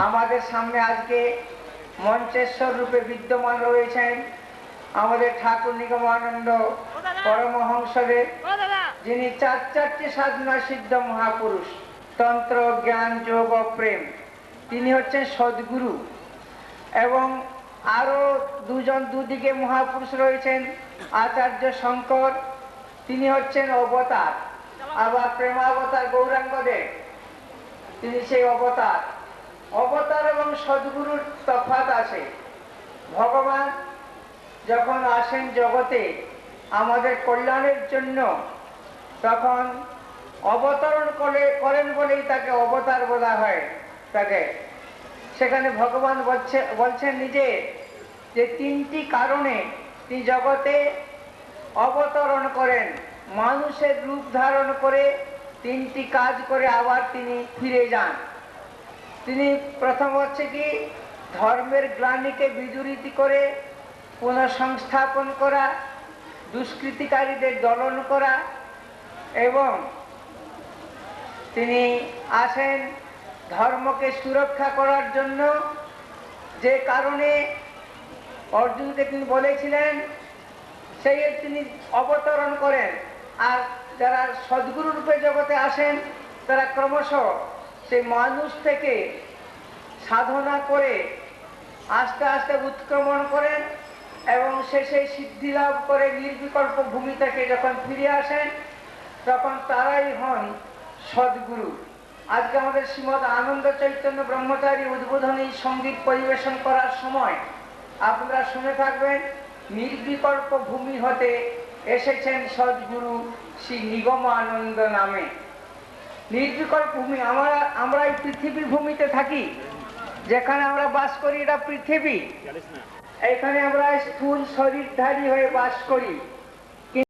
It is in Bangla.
আমাদের সামনে আজকে মঞ্চেশ্বর রূপে বিদ্যমান রয়েছেন আমাদের ঠাকুর নিগমানন্দ পরমহংসদেব, যিনি চারটি সাধনা সিদ্ধ মহাপুরুষ, তন্ত্র, জ্ঞান, যোগ ও প্রেম। তিনি হচ্ছেন সদ্গুরু। এবং আরো দুদিকে মহাপুরুষ রয়েছেন, আচার্য শঙ্কর, তিনি হচ্ছেন অবতার। আবার প্রেমাবতার গৌরাঙ্গদেব, তিনি সেই অবতার। অবতার এবং সদ্গুরুর তফাৎ আছে। ভগবান যখন আসেন জগতে আমাদের কল্যাণের জন্য, তখন অবতরণ করেন বলেই তাকে অবতার বলা হয়। তাকে সেখানে ভগবান বলছেন নিজে যে তিনটি কারণে তিনি জগতে অবতরণ করেন, মানুষের রূপ ধারণ করে তিনটি কাজ করে আবার তিনি ফিরে যান। তিনি প্রথম হচ্ছে কি, ধর্মের গ্লানিকে বিদূরিত করে পুনঃসংস্থাপন করা, দুষ্কৃতিকারীদের দলন করা, এবং তিনি আসেন ধর্মকে সুরক্ষা করার জন্য। যে কারণে অর্জুনকে তিনি বলেছিলেন, সেই তিনি অবতরণ করেন। আর যারা সদ্গুরু রূপে জগতে আসেন, তারা ক্রমশ সেই মানুষ থেকে সাধনা করে আস্তে আস্তে উৎক্রমণ করেন এবং শেষে সিদ্ধি লাভ করে নির্বিকল্প ভূমি থেকে যখন ফিরে আসেন, তখন তারাই হন সদ্গুরু। আজকে আমাদের শ্রীমদ আনন্দ চৈতন্য ব্রহ্মচারী উদ্বোধনী সঙ্গীত পরিবেশন করার সময় আপনারা শুনে থাকবেন, নির্বিকল্প ভূমি হতে এসেছেন সদ্গুরু শ্রী নিগমানন্দ নামে। নির্বিকল্প ভূমি, আমরা এই পৃথিবীর ভূমিতে থাকি, যেখানে আমরা বাস করি এটা পৃথিবী। এখানে আমরা স্থূল শরীরধারী হয়ে বাস করি।